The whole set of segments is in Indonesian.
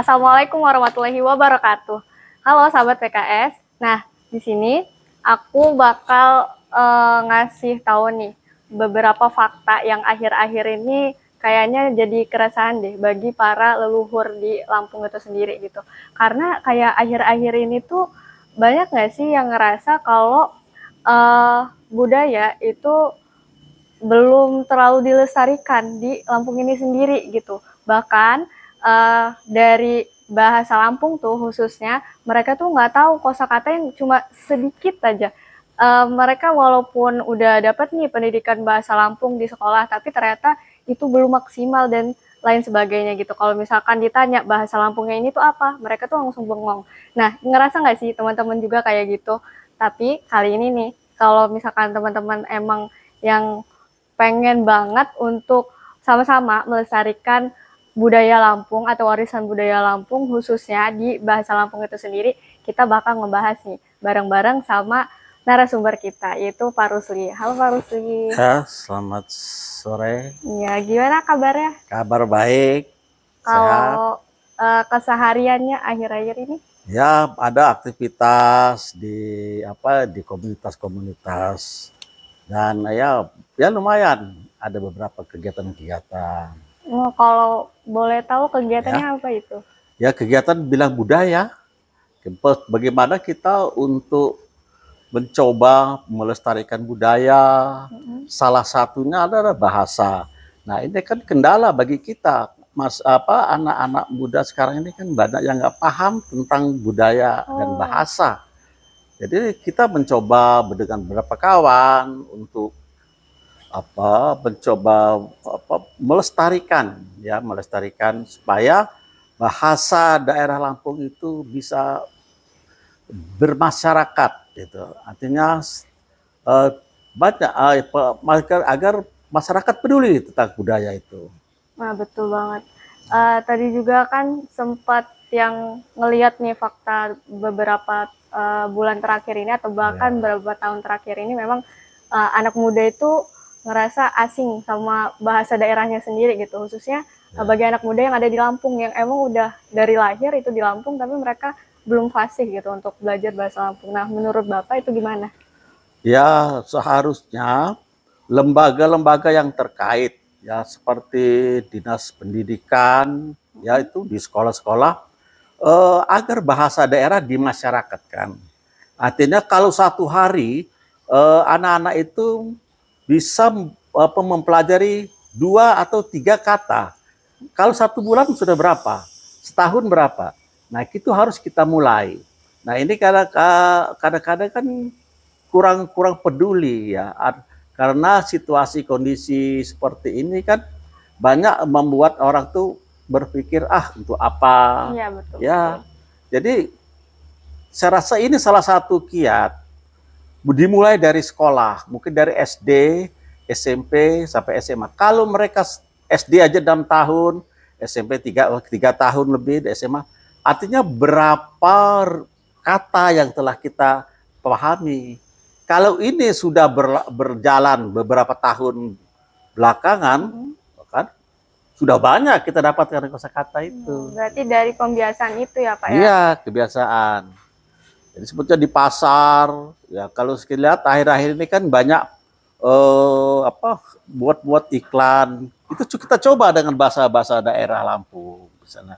Assalamualaikum warahmatullahi wabarakatuh. Halo sahabat PKS. Nah, di sini aku bakal ngasih tahu nih beberapa fakta yang akhir-akhir ini kayaknya jadi keresahan deh bagi para leluhur di Lampung itu sendiri gitu. Karena kayak akhir-akhir ini tuh banyak nggak sih yang ngerasa kalau budaya itu belum terlalu dilestarikan di Lampung ini sendiri gitu. Bahkan dari bahasa Lampung tuh khususnya mereka tuh nggak tahu kosakata yang cuma sedikit aja. Mereka walaupun udah dapat nih pendidikan bahasa Lampung di sekolah, tapi ternyata itu belum maksimal dan lain sebagainya gitu. Kalau misalkan ditanya bahasa Lampungnya ini tuh apa, mereka tuh langsung bengong. Nah, ngerasa nggak sih teman-teman juga kayak gitu? Tapi kali ini nih, kalau misalkan teman-teman emang yang pengen banget untuk sama-sama melestarikan budaya Lampung atau warisan budaya Lampung khususnya di bahasa Lampung itu sendiri, kita bakal ngebahas nih bareng-bareng sama narasumber kita yaitu Pak Rusli. Halo Pak Rusli. Ya, selamat sore. Ya, gimana kabarnya? Kabar baik, sehat. Kalau kesehariannya akhir-akhir ini? Ya, ada aktivitas di komunitas-komunitas dan ya lumayan ada beberapa kegiatan-kegiatan. Oh, kalau boleh tahu kegiatannya apa itu? Ya, kegiatan bilang budaya. Bagaimana kita untuk mencoba melestarikan budaya, salah satunya adalah bahasa. Nah, ini kan kendala bagi kita, anak-anak muda sekarang ini kan banyak yang nggak paham tentang budaya dan bahasa. Jadi kita mencoba dengan beberapa kawan untuk melestarikan supaya bahasa daerah Lampung itu bisa bermasyarakat gitu. Artinya banyak agar masyarakat peduli tentang budaya itu. Nah, betul banget. Tadi juga kan sempat yang ngelihat nih fakta beberapa bulan terakhir ini atau bahkan beberapa tahun terakhir ini memang anak muda itu ngerasa asing sama bahasa daerahnya sendiri gitu, khususnya bagi anak muda yang ada di Lampung yang emang udah dari lahir itu di Lampung tapi mereka belum fasih gitu untuk belajar bahasa Lampung. Nah, menurut Bapak itu gimana? Ya, seharusnya lembaga-lembaga yang terkait ya seperti Dinas Pendidikan ya itu di sekolah-sekolah agar bahasa daerah dimasyarakatkan. Artinya kalau satu hari anak-anak itu bisa mempelajari 2 atau 3 kata. Kalau 1 bulan sudah berapa? Setahun berapa? Nah, itu harus kita mulai. Nah, ini kadang-kadang kan kurang peduli ya. Karena situasi kondisi seperti ini kan banyak membuat orang tuh berpikir untuk apa? Iya, betul. Ya. Jadi saya rasa ini salah satu kiat dimulai dari sekolah, mungkin dari SD, SMP sampai SMA. Kalau mereka SD aja 6 tahun, SMP 3 tahun lebih, di SMA, artinya berapa kata yang telah kita pahami. Kalau ini sudah berjalan beberapa tahun belakangan, kan sudah banyak kita dapatkan kosakata itu. Berarti dari pembiasaan itu ya Pak ya? Iya, kebiasaan. Jadi sebetulnya di pasar, ya kalau kita lihat akhir-akhir ini kan banyak buat iklan. Itu kita coba dengan bahasa-bahasa daerah Lampung misalnya.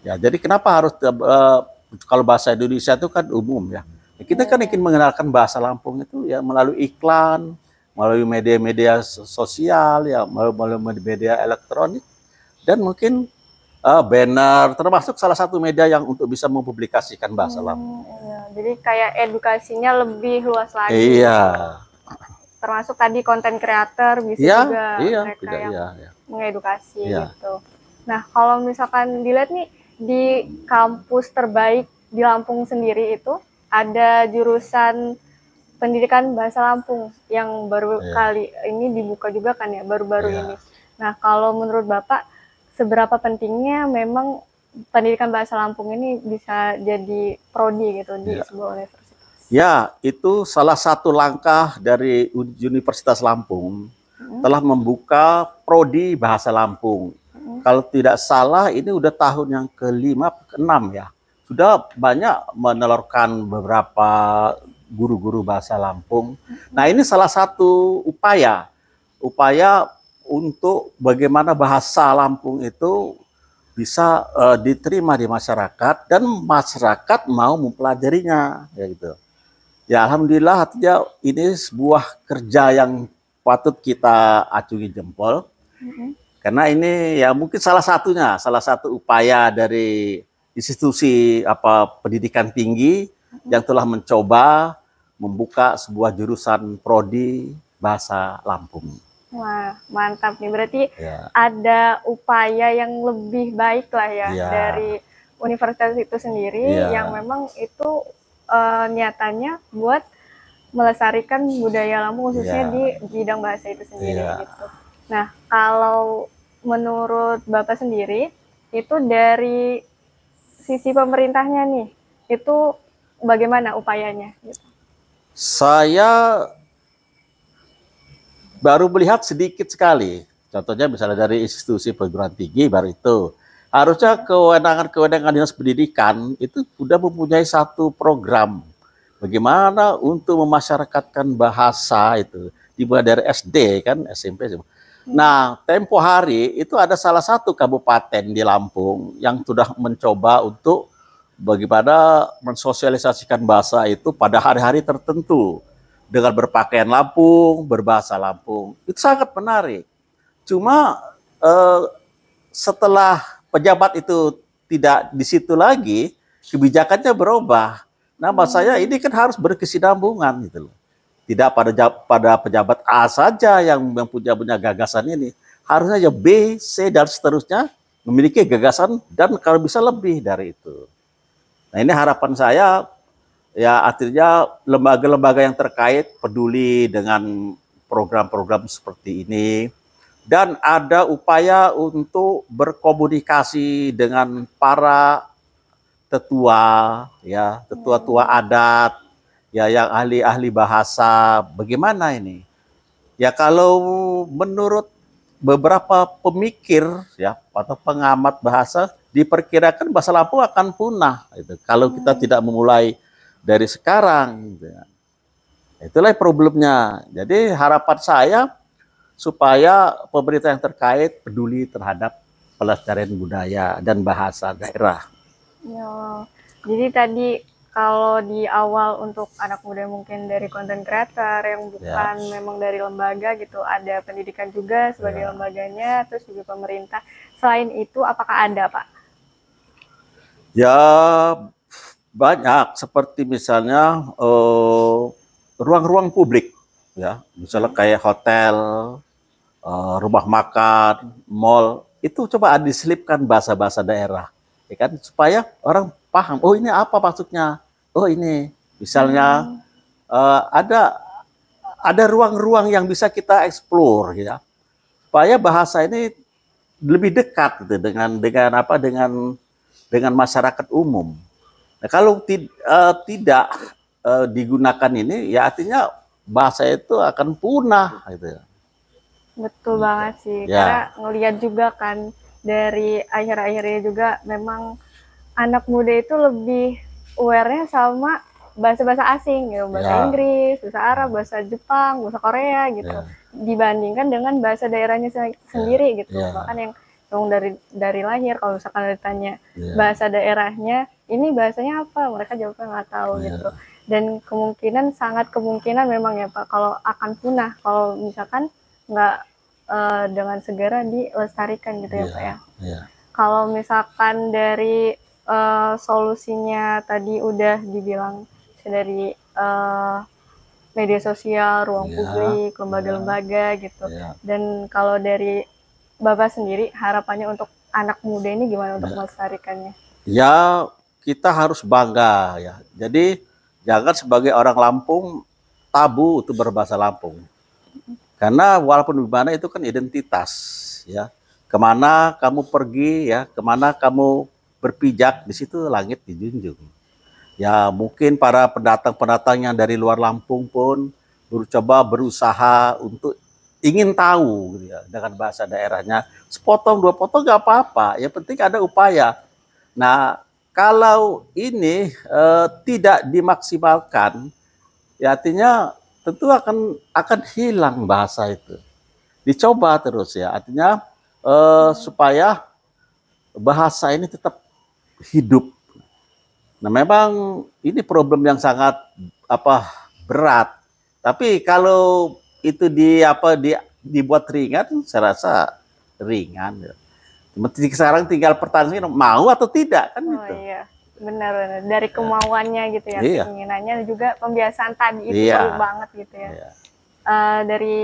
Ya, jadi kenapa harus kalau bahasa Indonesia itu kan umum ya. Kita kan ingin mengenalkan bahasa Lampung itu ya melalui iklan, melalui media-media sosial, ya melalui media elektronik dan mungkin banner, termasuk salah satu media yang untuk bisa mempublikasikan bahasa Lampung. Iya. Jadi kayak edukasinya lebih luas lagi. Iya. Termasuk tadi konten kreator bisa juga mereka yang mengedukasi gitu. Nah, kalau misalkan dilihat nih di kampus terbaik di Lampung sendiri itu ada jurusan pendidikan bahasa Lampung yang baru kali ini dibuka juga kan ya, baru-baru ini. Nah, kalau menurut Bapak seberapa pentingnya memang pendidikan bahasa Lampung ini bisa jadi prodi gitu di sebuah universitas? Ya, itu salah satu langkah dari Universitas Lampung telah membuka prodi bahasa Lampung. kalau tidak salah ini udah tahun yang kelima, keenam ya. Sudah banyak menelurkan beberapa guru-guru bahasa Lampung. Nah ini salah satu upaya untuk bagaimana bahasa Lampung itu bisa diterima di masyarakat dan masyarakat mau mempelajarinya, ya gitu. Ya alhamdulillah artinya ini sebuah kerja yang patut kita acungi jempol. Karena ini ya mungkin salah satu upaya dari institusi pendidikan tinggi yang telah mencoba membuka sebuah jurusan prodi bahasa Lampung. Wah, mantap nih. Berarti ada upaya yang lebih baik lah ya dari universitas itu sendiri yang memang itu nyatanya buat melestarikan budaya Lampung khususnya di bidang bahasa itu sendiri gitu. Nah, kalau menurut Bapak sendiri itu dari sisi pemerintahnya nih, itu bagaimana upayanya gitu? Saya baru melihat sedikit sekali. Contohnya misalnya dari institusi perguruan tinggi baru itu. Harusnya kewenangan dinas pendidikan itu sudah mempunyai satu program bagaimana untuk memasyarakatkan bahasa itu dimulai dari SD kan, SMP. Nah, tempo hari itu ada salah satu kabupaten di Lampung yang sudah mencoba untuk bagaimana mensosialisasikan bahasa itu pada hari-hari tertentu dengan berpakaian Lampung, berbahasa Lampung. Itu sangat menarik. Cuma setelah pejabat itu tidak di situ lagi, kebijakannya berubah. Nah, maksud saya ini kan harus berkesinambungan gitu loh. Tidak pada pejabat A saja yang punya gagasan ini. Harusnya ya B, C, dan seterusnya memiliki gagasan dan kalau bisa lebih dari itu. Nah, ini harapan saya ya artinya lembaga-lembaga yang terkait peduli dengan program-program seperti ini. Dan ada upaya untuk berkomunikasi dengan para tetua, ya, tetua-tua adat, ya, yang ahli-ahli bahasa. Bagaimana ini? Ya, kalau menurut beberapa pemikir, ya, atau pengamat bahasa, diperkirakan bahasa Lampung akan punah. Gitu, kalau kita tidak memulai dari sekarang. Gitu. Itulah problemnya. Jadi harapan saya supaya pemerintah yang terkait peduli terhadap pelestarian budaya dan bahasa daerah. Ya, jadi tadi kalau di awal untuk anak muda mungkin dari content creator yang bukan memang dari lembaga gitu, ada pendidikan juga sebagai lembaganya, terus juga pemerintah. Selain itu apakah ada, Pak? Ya banyak, seperti misalnya ruang-ruang publik, ya, misalnya kayak hotel, rumah makan, mall, itu coba diselipkan bahasa-bahasa daerah, ya kan, supaya orang paham. Oh ini apa maksudnya? Oh ini, misalnya ada ruang-ruang yang bisa kita eksplor, ya, supaya bahasa ini lebih dekat gitu, dengan masyarakat umum. Nah, kalau tidak digunakan ini, ya artinya bahasa itu akan punah, gitu. Betul banget sih, karena ngelihat juga kan dari akhir-akhirnya juga memang anak muda itu lebih aware-nya sama bahasa-bahasa asing gitu, bahasa Inggris, bahasa Arab, bahasa Jepang, bahasa Korea gitu, dibandingkan dengan bahasa daerahnya sendiri gitu. Bahkan yang dari lahir kalau misalkan ditanya bahasa daerahnya, ini bahasanya apa? Mereka jawabnya nggak tahu gitu. Dan sangat kemungkinan memang ya Pak, kalau akan punah kalau misalkan nggak dengan segera dilestarikan gitu ya Pak ya. Kalau misalkan dari solusinya tadi udah dibilang dari media sosial, ruang publik, lembaga-lembaga gitu. Dan kalau dari Bapak sendiri harapannya untuk anak muda ini gimana untuk melestarikannya? Ya kita harus bangga ya. Jadi jangan sebagai orang Lampung tabu untuk berbahasa Lampung. Karena walaupun di mana itu kan identitas, ya. Kemana kamu pergi, ya, kemana kamu berpijak, di situ langit dijunjung. Ya mungkin para pendatang-pendatang yang dari luar Lampung pun berusaha untuk ingin tahu gitu ya, dengan bahasa daerahnya. Sepotong dua potong nggak apa-apa, yang penting ada upaya. Nah, kalau ini tidak dimaksimalkan, ya artinya tentu akan hilang bahasa itu. Dicoba terus ya, artinya supaya bahasa ini tetap hidup. Nah, memang ini problem yang sangat berat. Tapi kalau itu dibuat ringan, saya rasa ringan. Sekarang tinggal pertanyaan mau atau tidak kan Oh gitu. iya, benar-benar dari kemauannya gitu ya, Iya. keinginannya dan juga pembiasaan tadi itu Iya. perlu banget gitu ya. Iya. Dari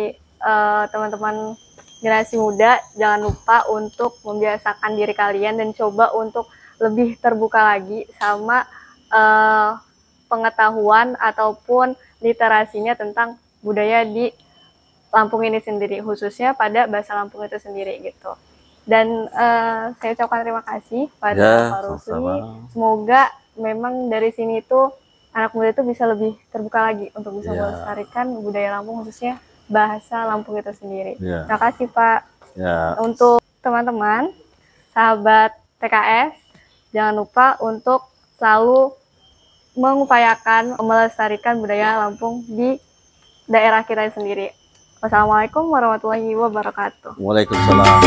teman-teman generasi muda, jangan lupa untuk membiasakan diri kalian dan coba untuk lebih terbuka lagi sama pengetahuan ataupun literasinya tentang budaya di Lampung ini sendiri, khususnya pada bahasa Lampung itu sendiri gitu. Dan saya ucapkan terima kasih pada Ya, Pak Rusli. sama-sama. Semoga memang dari sini tuh anak muda itu bisa lebih terbuka lagi untuk bisa Ya. melestarikan budaya Lampung, khususnya bahasa Lampung itu sendiri. Ya. Terima kasih Pak. Ya. Untuk teman-teman, sahabat TKS, jangan lupa untuk selalu mengupayakan melestarikan budaya Lampung di daerah kita sendiri. Wassalamualaikum warahmatullahi wabarakatuh. Waalaikumsalam.